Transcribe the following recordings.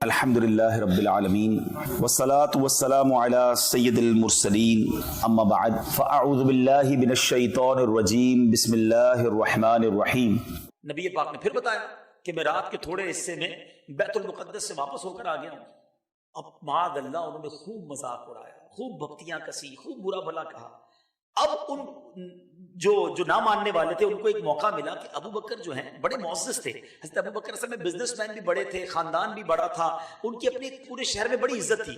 الحمدللہ رب العالمین والصلاة والسلام علی سید المرسلین اما بعد فاعوذ باللہ من الشیطان الرجیم بسم اللہ الرحمن الرحیم۔ نبی پاک نے پھر بتایا کہ میں رات کے تھوڑے حصے میں بیت المقدس سے واپس ہو کر آ گیا ہوں۔ اب معاذ اللہ انہوں نے خوب مذاق اڑایا، خوب بھکتیاں کسی، خوب برا بھلا کہا۔ اب ان جو نہ ماننے والے تھے ان کو ایک موقع ملا کہ ابو بکر جو ہیں بڑے معزز تھے، حضرت ابو بکر اصل میں بزنس مین بھی بڑے تھے، خاندان بھی بڑا تھا، ان کی اپنی پورے شہر میں بڑی عزت تھی۔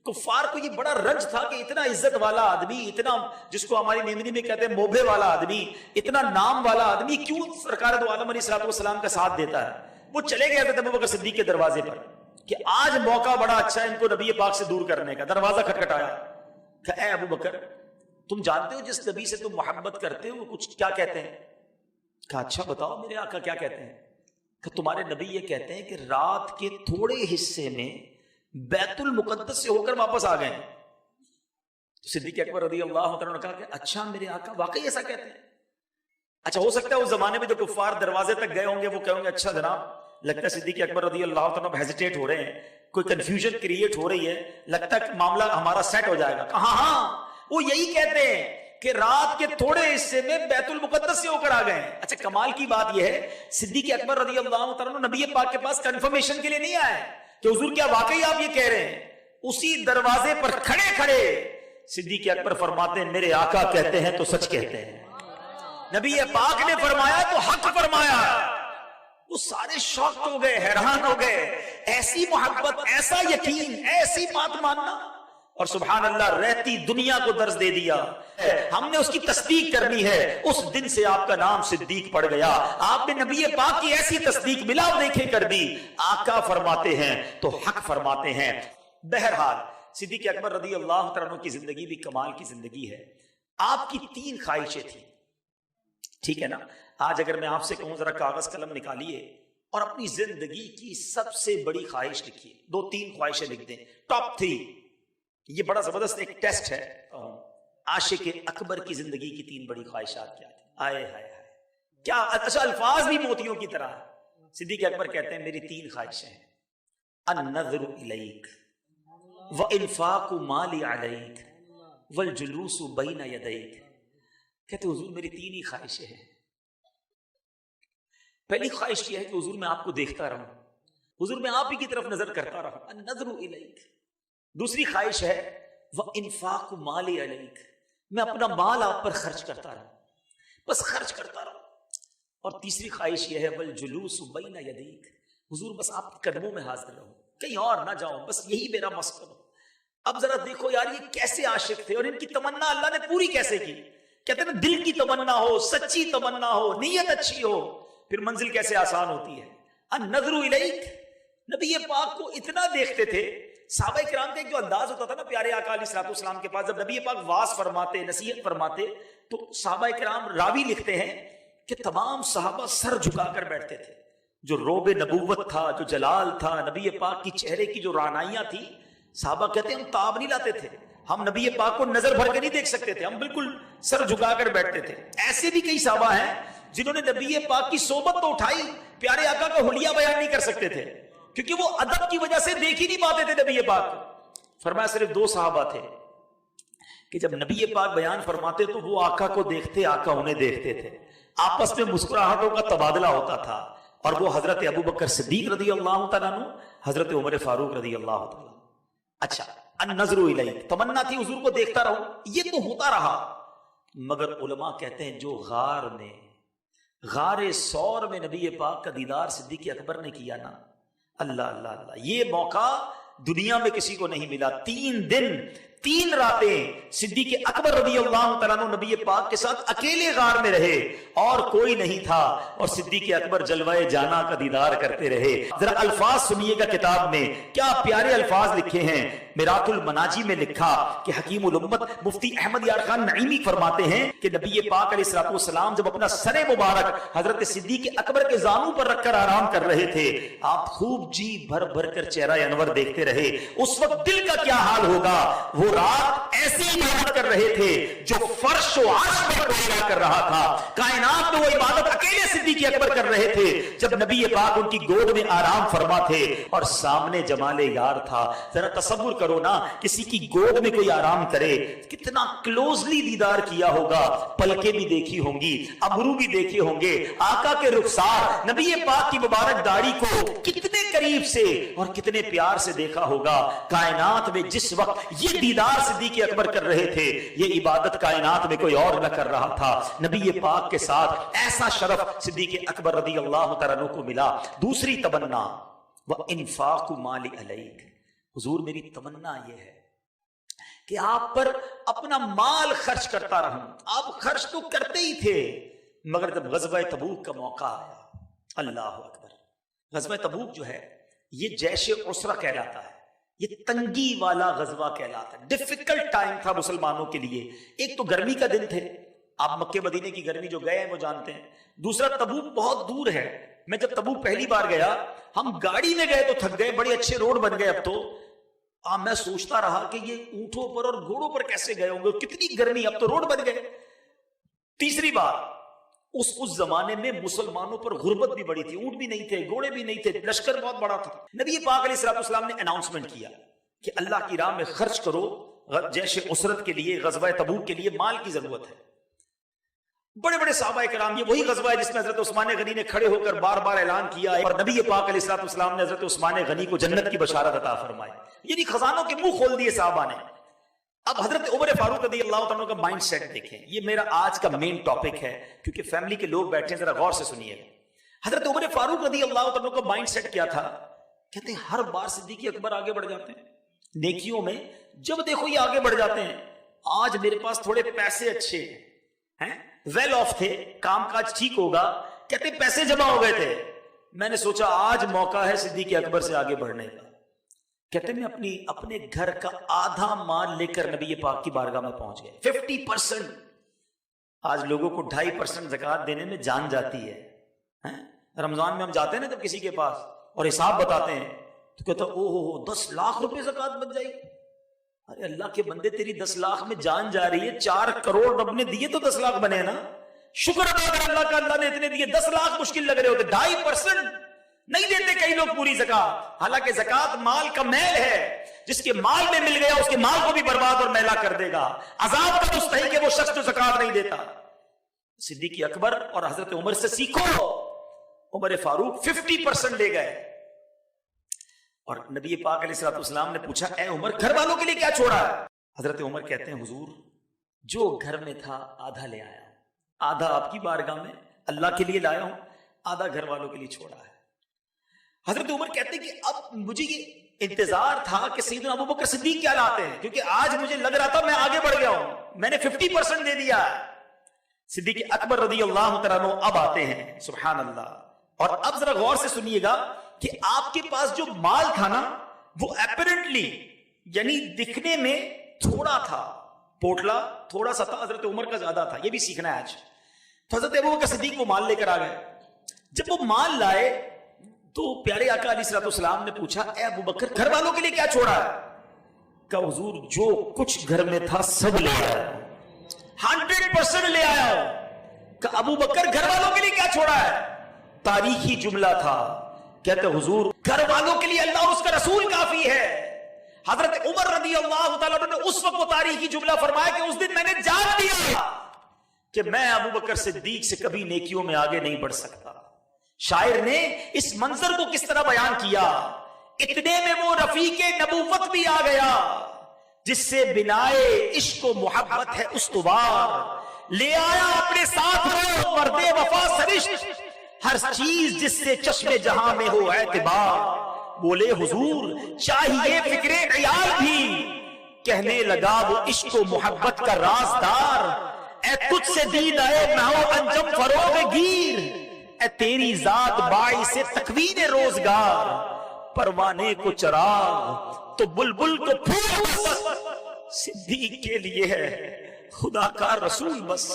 کفار کو یہ بڑا رنج تھا کہ اتنا عزت والا آدمی، اتنا جس کو ہماری میمنی میں کہتے ہیں موبے والا آدمی، اتنا نام والا آدمی کیوں سرکار دو عالم علیہ السلام کا ساتھ دیتا ہے۔ وہ چلے گئے حضرت ابو بکر صدیق کے دروازے پر کہ آج موقع بڑا اچھا ہے ان کو نبی پاک سے دور کرنے کا۔ دروازہ کھٹکھٹایا کہ اے ابو بکر تم جانتے ہو جس نبی سے تم محبت کرتے ہو وہ کچھ کیا کہتے ہیں؟ کہا اچھا بتاؤ میرے آقا کیا کہتے ہیں؟ کہ تمہارے نبی یہ کہتے ہیں کہ رات کے تھوڑے حصے میں بیت المقدس سے ہو کر واپس آ گئے۔ صدیق اکبر رضی اللہ عنہ نے کہا کہ اچھا میرے آقا واقعی ایسا کہتے ہیں؟ اچھا ہو سکتا ہے اس زمانے میں جو کفار دروازے تک گئے ہوں گے وہ کہیں گے اچھا جناب لگتا ہے صدیق اکبر رضی اللہ عنہ ہیزیٹیٹ ہو رہے ہیں، کوئی کنفیوژن کریٹ ہو رہی ہے، لگتا ہے کہ معاملہ ہمارا سیٹ ہو جائے گا۔ کہا ہاں وہ یہی کہتے ہیں کہ رات کے تھوڑے حصے میں بیت المقدس سے ہو کر آ گئے ہیں۔ اچھا کمال کی بات یہ ہے صدیق اکبر رضی اللہ عنہ نبی پاک کے پاس کنفرمیشن کے لیے نہیں آئے کہ حضور کیا واقعی آپ یہ کہہ رہے ہیں؟ اسی دروازے پر کھڑے کھڑے صدیق اکبر فرماتے ہیں میرے آقا کہتے ہیں تو سچ کہتے ہیں، نبی پاک نے فرمایا تو حق فرمایا۔ وہ سارے شاکڈ ہو گئے، حیران ہو گئے، ایسی محبت، ایسا یقین، ایسی بات ماننا، اور سبحان اللہ رہتی دنیا کو درس دے دیا۔ ہم نے اس کی تصدیق کرنی ہے۔ اس دن سے آپ کا نام صدیق پڑ گیا۔ آپ نے نبی پاک کی ایسی تصدیق ملا دیکھے کر دی، آقا فرماتے ہیں تو حق فرماتے ہیں۔ بہرحال صدیق اکبر رضی اللہ عنہ کی زندگی بھی کمال کی زندگی ہے۔ آپ کی 3 خواہشیں تھیں، ٹھیک ہے نا؟ آج اگر میں آپ سے کہوں ذرا کاغذ قلم نکالیے اور اپنی زندگی کی سب سے بڑی خواہش لکھیے، 2-3 خواہشیں لکھ دیں، ٹاپ 3۔ یہ بڑا زبردست ایک ٹیسٹ ہے۔ عاشق اکبر کی زندگی کی 3 بڑی خواہشات کیا تھی؟ آئے ہائے ہائے کیا اچھا الفاظ بھی موتیوں کی طرح ہے۔ صدیق اکبر کہتے ہیں میری 3 خواہشیں ہیں، النظر الیک وانفاق مالی علیک والجلوس بین یدیک۔ کہتے حضور میری 3 ہی خواہشیں ہیں۔ پہلی خواہش یہ ہے کہ حضور میں آپ کو دیکھتا رہوں، حضور میں آپ ہی کی طرف نظر کرتا رہوں، النظر الیک۔ دوسری خواہش ہے وانفاق مالی علیک، میں اپنا مال آپ پر خرچ کرتا رہوں، بس خرچ کرتا رہوں۔ اور تیسری خواہش یہ ہے والجلوس بین یدیک، حضور بس آپ کے قدموں میں حاضر رہوں، کہیں اور نہ جاؤں، بس یہی میرا مسکن ہو۔ اب ذرا دیکھو یار یہ کیسے عاشق تھے اور ان کی تمنا اللہ نے پوری کیسے کی۔ کہتے ہیں نا دل کی تمنا ہو، سچی تمنا ہو، نیت اچھی ہو، پھر منزل کیسے آسان ہوتی ہے۔ النظر الیک، نبی پاک کو اتنا دیکھتے تھے۔ صحابہ کرام کا ایک جو انداز ہوتا تھا نا پیارے آقا علیہ السلام کے پاس، جب نبی پاک واعظ فرماتے، نصیحت فرماتے، تو صحابہ کرام راوی لکھتے ہیں کہ تمام صحابہ سر جھکا کر بیٹھتے تھے۔ جو روب نبوت تھا، جو جلال تھا، نبی پاک کی چہرے کی جو رعنائیاں تھی، صحابہ کہتے ہیں ہم تاب نہیں لاتے تھے، ہم نبی پاک کو نظر بھر کے نہیں دیکھ سکتے تھے، ہم بالکل سر جھکا کر بیٹھتے تھے۔ ایسے بھی کئی صحابہ ہیں جنہوں نے نبی پاک کی صحبت تو اٹھائی، پیارے آقا کا حلیہ بیان نہیں کر سکتے تھے کیونکہ وہ ادب کی وجہ سے دیکھ ہی نہیں پاتے تھے نبی پاک کو۔ فرمایا صرف 2 صحابہ تھے کہ جب نبی پاک بیان فرماتے تو وہ آقا کو دیکھتے، آقا انہیں دیکھتے تھے، آپس میں مسکراہٹوں کا تبادلہ ہوتا تھا، اور وہ حضرت ابو بکر صدیق رضی اللہ تعالیٰ عنہ، حضرت عمر فاروق رضی اللہ تعالیٰ عنہ۔ اچھا النظر الیک، تمنا تھی حضور کو دیکھتا رہوں، یہ تو ہوتا رہا، مگر علماء کہتے ہیں جو غار ثور میں نبی پاک کا دیدار صدیق اکبر نے کیا نا، اللہ اللہ اللہ، یہ موقع دنیا میں کسی کو نہیں ملا۔ 3 دن 3 راتیں صدیق اکبر رضی اللہ تعالیٰ عنہ نبی پاک کے ساتھ اکیلے غار میں رہے اور کوئی نہیں تھا، اور صدیق اکبر جلوہ جانا کا دیدار کرتے رہے۔ ذرا الفاظ سنیے گا کتاب میں کیا پیارے الفاظ لکھے ہیں۔ میرات المناجی میں لکھا کہ حکیم الامت مفتی احمد یار خان نعیمی فرماتے ہیں کہ نبی پاک علیہ السلام جب اپنا سر مبارک حضرت صدیق اکبر کے زانوں پر رکھ کر آرام کر رہے تھے، آپ خوب جی بھر بھر کر چہرہ انور دیکھتے رہے۔ اس وقت دل کا کیا حال ہوگا، وہ رات ایسی عبادت کر رہے تھے جو فرش و عرش پر ٹھہرا کر رہا تھا. کائنات میں وہ عبادت اکیلے صدیق اکبر کر رہے تھے جب نبی پاک ان کی گود میں آرام فرما تھے اور سامنے جمال یار تھا. ذرا تصور کرو نا, کسی کی گود میں کوئی آرام کرے, کتنا کلوزلی دیدار کیا ہوگا, پلکیں بھی دیکھی ہوں گی, ابرو بھی دیکھے ہوں گے, آقا کے رخسار نبی پاک کی مبارک داڑھی کو کتنے قریب سے اور کتنے پیار سے دیکھا ہوگا. کائنات میں جس وقت یہ دیدار صدیق اکبر کر رہے تھے, یہ عبادت کائنات میں کوئی اور نہ کر رہا تھا. نبی پاک کے ساتھ ایسا شرف صدیق اکبر رضی اللہ تعالیٰ عنہ کو ملا. دوسری تمنا وَإِنفَاقُ مَالِ عَلَيْكَ, حضور میری تمنا یہ ہے کہ آپ پر اپنا مال خرچ کرتا رہوں. آپ خرچ تو کرتے ہی تھے, مگر جب غزوہ تبوک کا موقع آیا, اللہ اکبر, غزوہ تبوک جو ہے یہ جیش عسرہ کہلاتا ہے, یہ تنگی والا غزوہ کہلاتا ہے. ڈیفیکلٹ ٹائم تھا مسلمانوں کے لیے. ایک تو گرمی کا دن تھے, آپ مکے مدینے کی گرمی جو گئے ہیں وہ جانتے ہیں. دوسرا تبوک بہت دور ہے. میں جب تبوک پہلی بار گیا, ہم گاڑی میں گئے تو تھک گئے, بڑے اچھے روڈ بن گئے اب تو. میں سوچتا رہا کہ یہ اونٹوں پر اور گھوڑوں پر کیسے گئے ہوں گے, کتنی گرمی, اب تو روڈ بن گئے. تیسری بار, اس زمانے میں مسلمانوں پر غربت بھی بڑی تھی, اونٹ بھی نہیں تھے, گھوڑے بھی نہیں تھے, لشکر بہت بڑا تھا. نبی پاک علیہ الصلوۃ والسلام نے اناؤنسمنٹ کیا کہ اللہ کی راہ میں خرچ کرو, جیش عسرت کے لیے, غزوہ تبوک کے لیے مال کی ضرورت ہے. بڑے بڑے صحابہ کرام, یہ وہی غزوہ ہے جس میں حضرت عثمان غنی نے کھڑے ہو کر بار بار اعلان کیا اور نبی پاک علیہ الصلوۃ والسلام نے حضرت عثمان غنی کو جنت کی بشارت عطا فرمائی. یعنی خزانوں کے منہ کھول دیے صحابہ نے. اب حضرت عمر فاروق رضی اللہ تعالیٰ کا مائنڈ سیٹ دیکھیں, یہ میرا آج کا مین ٹاپک ہے کیونکہ فیملی کے لوگ بیٹھے ہیں, ذرا غور سے سنیے. حضرت عمر فاروق رضی اللہ تعالیٰ کا مائنڈ سیٹ کیا تھا, کہتے ہیں ہر بار صدیق اکبر آگے بڑھ جاتے ہیں نیکیوں میں, جب دیکھو یہ آگے بڑھ جاتے ہیں. آج میرے پاس تھوڑے پیسے اچھے ہیں, ویل آف تھے, کام کاج ٹھیک ہوگا, کہتے پیسے جمع ہو گئے تھے, میں نے سوچا آج موقع ہے صدیق اکبر سے آگے بڑھنے کا. کہتے میں اپنے گھر کا آدھا مال لے کر نبی پاک کی بارگاہ میں پہنچ گئے. 50%. آج لوگوں کو 2.5% زکوٰۃ دینے میں جان جاتی ہے. رمضان میں ہم جاتے ہیں نا جب کسی کے پاس اور حساب بتاتے ہیں تو کہتا او ہو 10 لاکھ روپے زکوٰۃ بن جائے گی. ارے اللہ کے بندے, تیری 10 لاکھ میں جان جا رہی ہے, 4 کروڑ رب نے دیے تو 10 لاکھ بنے نا. شکر ادا کر اللہ کا, اللہ نے اتنے دیے. 10 لاکھ مشکل لگ رہے ہوتے. 2.5% نہیں دیتے کئی لوگ پوری زکوٰۃ. حالانکہ زکوٰۃ مال کا میل ہے, جس کے مال میں مل گیا اس کے مال کو بھی برباد اور میلا کر دے گا. عذاب کا مستحق ہے وہ شخص جو زکوٰۃ نہیں دیتا. صدیق اکبر اور حضرت عمر سے سیکھو. عمر فاروق 50% لے گئے اور نبی پاک علیہ السلام نے پوچھا اے عمر گھر والوں کے لیے کیا چھوڑا ہے؟ حضرت عمر کہتے ہیں حضور جو گھر میں تھا آدھا لے آیا, آدھا آپ کی بارگاہ میں اللہ کے لیے لایا ہوں, آدھا گھر والوں کے لیے چھوڑا ہے. حضرت عمر کہتے ہیں کہ اب مجھے یہ انتظار تھا کہ سیدنا ابو بکر صدیق کیا لاتے ہیں, کیونکہ آج مجھے لگ رہا تھا میں آگے بڑھ گیا ہوں, میں نے 50% دے دیا. صدیق اکبر رضی اللہ تعالیٰ اب آتے ہیں, سبحان اللہ. اور اب ذرا غور سے سنیے گا کہ آپ کے پاس جو مال تھا نا وہ اپیرنٹلی یعنی دکھنے میں تھوڑا تھا, پوٹلا تھوڑا سا تھا, حضرت عمر کا زیادہ تھا. یہ بھی سیکھنا ہے آج. تو حضرت ابو بکر صدیق وہ مال لے کر آ گئے. جب وہ مال لائے تو پیارے آقا علیہ السلام نے پوچھا اے ابو بکر گھر والوں کے لیے کیا چھوڑا ہے؟ کہ حضور جو کچھ گھر میں تھا سب لے آیا, 100% لے آیا. کہ ابو بکر گھر والوں کے لیے کیا چھوڑا ہے؟ تاریخی جملہ تھا. کہتے حضور گھر والوں کے لیے اللہ اور اس کا رسول کافی ہے. حضرت عمر رضی اللہ تعالیٰ نے اس وقت وہ تاریخی جملہ فرمایا کہ اس دن میں نے جان دیا کہ میں ابو بکر صدیق سے کبھی نیکیوں میں آگے نہیں بڑھ سکتا. شاعر نے اس منظر کو کس طرح بیان کیا, اتنے میں وہ رفیق نبوت بھی آ گیا جس سے بنائے عشق و محبت ہے استوار, لے آیا اپنے ساتھ وہ مرد وفا سرشت, ہر چیز جس سے چشم جہاں میں ہو اعتبار. بولے حضور چاہیے فکر عیال بھی, کہنے لگا وہ عشق و محبت کا رازدار. اے تجھ سے دید آئے میں ہو انجم فروغ گیر, اے تیری ذات باعث تکوین روزگار. پروانے کو چراغ تو بلبل کو پھول, صدیق کے لیے ہے خدا کا رسول بس.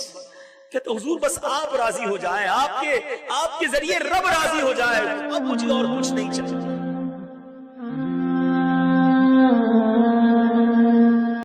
کہتے حضور بس آپ راضی ہو جائیں, آپ کے ذریعے رب راضی ہو جائے, اب مجھے اور کچھ نہیں چاہیے.